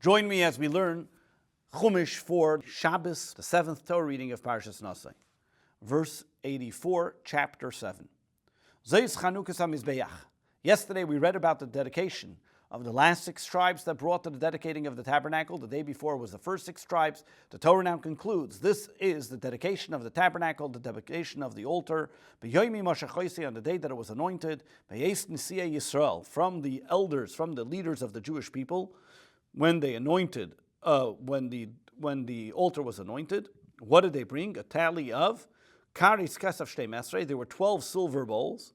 Join me as we learn Chumash for Shabbos, the seventh Torah reading of Parshas Naso. Verse 84, chapter 7. Zeis Chanukas HaMizbeach. Yesterday we read about the dedication of the last 6 tribes that brought to the dedicating of the tabernacle. The day before was the first 6 tribes. The Torah now concludes. This is the dedication of the tabernacle, the dedication of the altar. B'yomi Moshe on the day that it was anointed. B'yes Nisiya Yisrael, from the elders, from the leaders of the Jewish people, when they anointed, when the altar was anointed. What did they bring? A tally of Karis Kesef Shtei Mesrei. There were 12 silver bowls.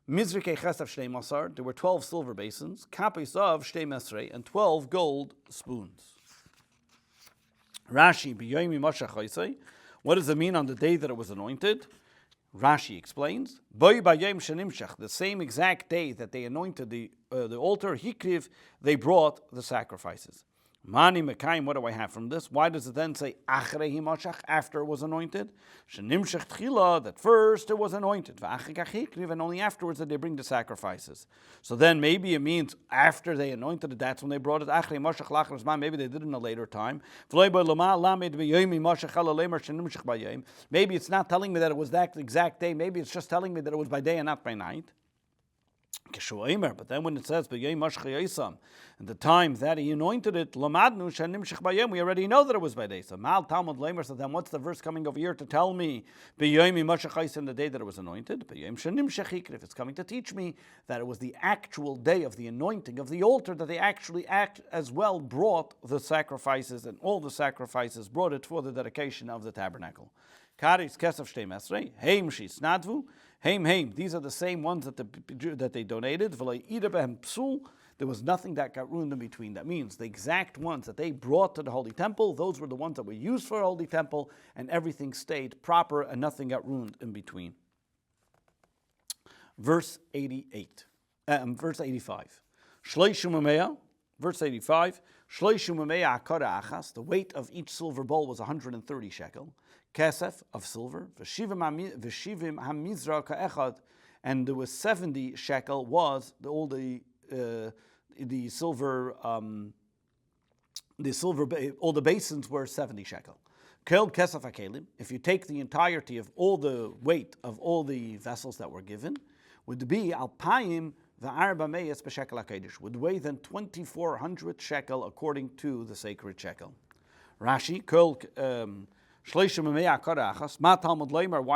Mizrikei Chesef Shtei Masar, there were 12 silver basins, Kapis of Shtei Mesrei, and 12 gold spoons. Rashi, B'yomi Moshe Choisei, what does it mean on the day that it was anointed? Rashi explains, Boi Bayom Shenimshach, the same exact day that they anointed the altar, Hikriv, they brought the sacrifices. Mani Mekayim, what do I have from this? Why does it then say Achrei Himoshach, after it was anointed? Shenimshach Tchila, that first it was anointed. And only afterwards did they bring the sacrifices. So then maybe it means after they anointed it, that's when they brought it. Achrei Himoshach Lachar Zman, maybe they did it in a later time. Maybe it's not telling me that it was that exact day. Maybe it's just telling me that it was by day and not by night. But then when it says at the time that he anointed it, we already know that it was by day. So then what's the verse coming over here to tell me in the day that it was anointed? If it's coming to teach me that it was the actual day of the anointing of the altar, that they actually as well brought the sacrifices, and all the sacrifices brought it for the dedication of the tabernacle. Karis Kesef Shtei Mesrei, Heim Shis Nadvu, Heim. These are the same ones that they donated. There was nothing that got ruined in between. That means the exact ones that they brought to the Holy Temple, those were the ones that were used for the Holy Temple, and everything stayed proper and nothing got ruined in between. Verse 85. Shleishim Umeya, verse 85. Shleishim Umeya Akara Achas, the weight of each silver bowl was 130 shekel. Kesef of silver, v'shivim hamizra ka'echad, and there was 70 shekel was all the silver, all the basins were 70 shekel. Kel kesef hakelim, if you take the entirety of all the weight of all the vessels that were given, would be alpayim v'arba meyes b'shekel hakedesh, would weigh then 2,400 shekel according to the sacred shekel. Rashi, Kel why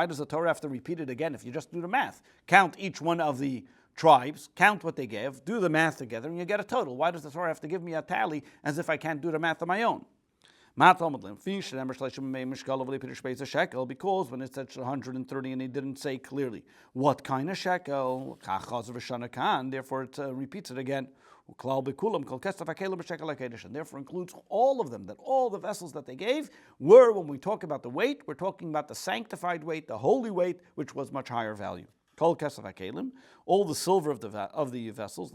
does the Torah have to repeat it again if you just do the math? Count each one of the tribes, count what they gave, do the math together, and you get a total. Why does the Torah have to give me a tally as if I can't do the math on my own? Because when it said 130 and he didn't say clearly what kind of shekel, therefore it repeats it again. And therefore includes all of them, that all the vessels that they gave were, when we talk about the weight, we're talking about the sanctified weight, the holy weight, which was much higher value. All the silver of the vessels,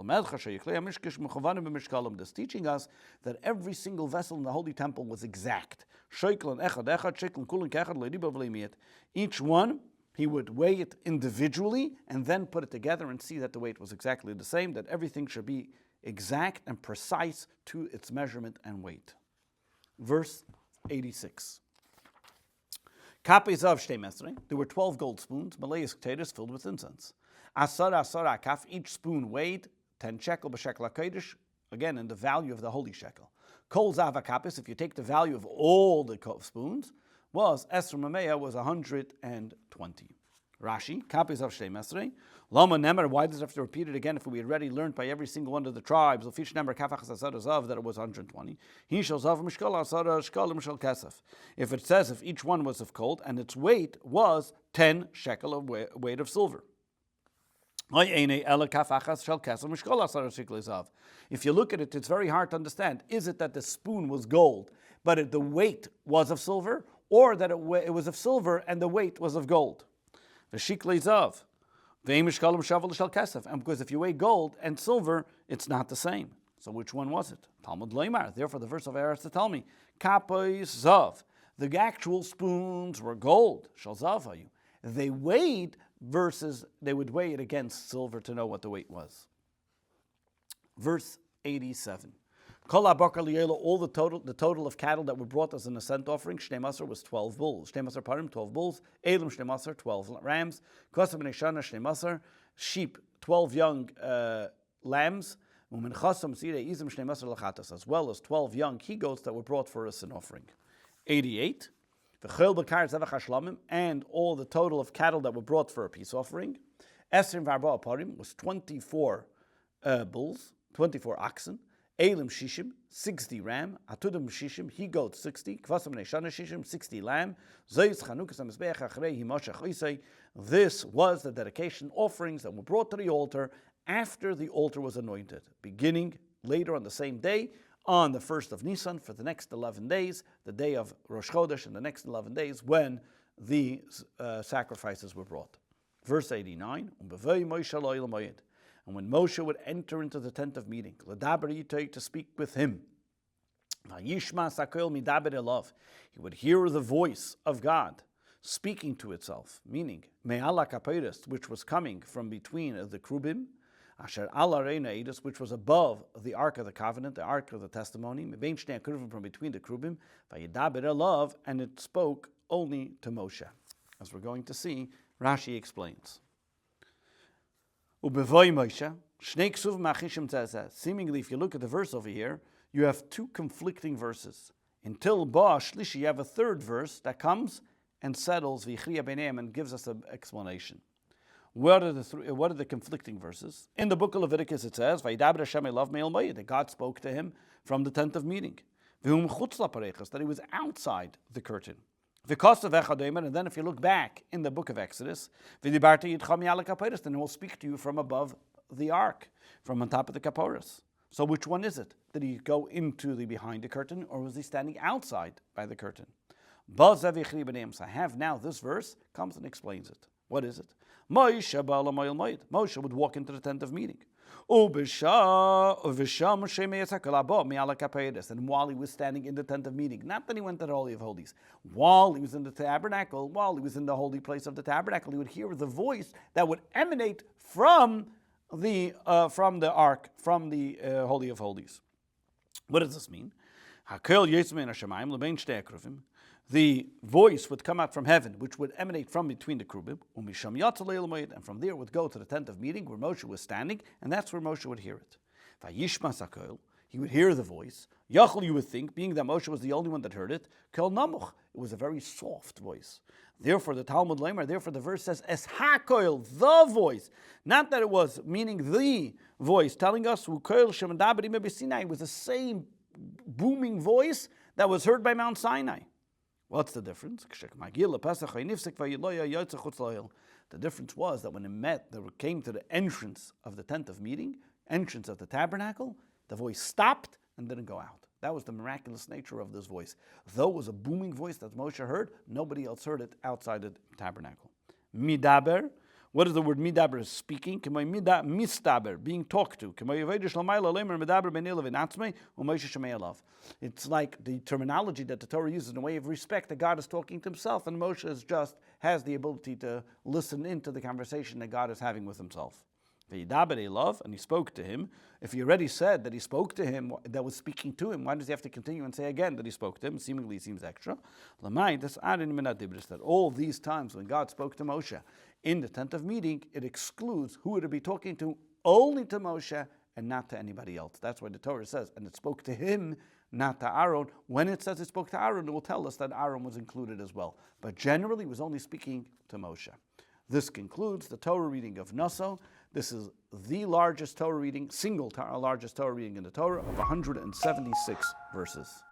this teaching us that every single vessel in the Holy Temple was exact. Each one, he would weigh it individually and then put it together and see that the weight was exactly the same, that everything should be exact and precise to its measurement and weight. Verse 86. Kapes of Shtei Mesrei, there were 12 gold spoons, malayas potatoes filled with incense. Asar akaf, each spoon weighed 10 shekel b'shekel hakodesh, again in the value of the holy shekel. Kol zav akapis, if you take the value of all the spoons, was Esr Mameya was 120. Rashi, kapes of Shtei Mesrei, Lama Nemer, why does it have to repeat it again if we already learned by every single one of the tribes, Lefish Nemer Kafach Zav, that it was 120. He shall Zav Mishkal Asara Shkalim Shal Kesef. If it says if each one was of gold and its weight was 10 shekel of weight of silver. If you look at it, it's very hard to understand. Is it that the spoon was gold, but the weight was of silver, or that it was of silver and the weight was of gold? And because if you weigh gold and silver, it's not the same. So which one was it? Talmud Leimar. Therefore, the verse of Eretz to tell me, Kapos Zav. The actual spoons were gold. Shal Zavayu. They weighed versus they would weigh it against silver to know what the weight was. Verse 87. Kol habakar liyela, all the total of cattle that were brought as an ascent offering, Shnei Masar was 12 bulls. Shnei Masar parim, 12 bulls. Elim Shnei Masar, 12 rams. Kosav b'nei shana Shnei Masar, sheep, 12 young lambs. Umin chasam sirei izim Shnei Masar lachatas, as well as 12 young he-goats that were brought for a sin offering. 88. V'chol b'kar zevach hashlamim, and all the total of cattle that were brought for a peace offering. Esrim v'arba parim was 24 bulls, 24 oxen. Elim shishim, 60 ram. Atudim shishim, he-goat 60. Kvasam b'nei shana shishim, 60 lamb. Zeis chanukas ha-mizbeach achrei himashach oisei. This was the dedication offerings that were brought to the altar after the altar was anointed, beginning later on the same day, on the 1st of Nisan, for the next 11 days, the day of Rosh Chodesh, and the next 11 days when the sacrifices were brought. Verse 89, and when Moshe would enter into the tent of meeting, to speak with him, he would hear the voice of God speaking to itself, meaning, which was coming from between the Krubim, which was above the Ark of the Covenant, the Ark of the Testimony, from between the Krubim, and it spoke only to Moshe. As we're going to see, Rashi explains. Seemingly, if you look at the verse over here, you have two conflicting verses. Until Ba Shlishi, you have a third verse that comes and settles and gives us an explanation. What are the conflicting verses? In the book of Leviticus it says, that God spoke to him from the tent of meeting. That he was outside the curtain. And then if you look back in the book of Exodus, then he will speak to you from above the ark, from on top of the kaporas. So which one is it? Did he go into the behind the curtain, or was he standing outside by the curtain? So I have now this verse comes and explains it. What is it? Moshe would walk into the tent of meeting. And while he was standing in the tent of meeting, not that he went to the Holy of Holies, while he was in the tabernacle, while he was in the holy place of the tabernacle, he would hear the voice that would emanate from the ark, from the Holy of Holies. What does this mean? The voice would come out from heaven, which would emanate from between the Krubim, and from there would go to the tent of meeting where Moshe was standing, and that's where Moshe would hear it. He would hear the voice. Yachol, you would think, being that Moshe was the only one that heard it, Kel Namuch, it was a very soft voice. Therefore, the Talmud Leimer, therefore the verse says, Es HaKoil, the voice. Not that it was, meaning the voice, telling us, it was the same booming voice that was heard by Mount Sinai. What's the difference? The difference was that when it came to the entrance of the tent of meeting, entrance of the tabernacle, the voice stopped and didn't go out. That was the miraculous nature of this voice. Though it was a booming voice that Moshe heard, nobody else heard it outside the tabernacle. Midaber, what is the word midaber? Speaking. Mistaber, being talked to. It's like the terminology that the Torah uses in a way of respect that God is talking to himself, and Moshe has the ability to listen into the conversation that God is having with himself. And he spoke to him. If he already said that he spoke to him, that was speaking to him, why does he have to continue and say again that he spoke to him? Seemingly it seems extra. That all these times when God spoke to Moshe in the tent of meeting, it excludes who it would be talking to, only to Moshe and not to anybody else. That's why the Torah says, and it spoke to him, not to Aaron. When it says it spoke to Aaron, it will tell us that Aaron was included as well. But generally, it was only speaking to Moshe. This concludes the Torah reading of Naso. This is the largest Torah reading, largest Torah reading in the Torah of 176 verses.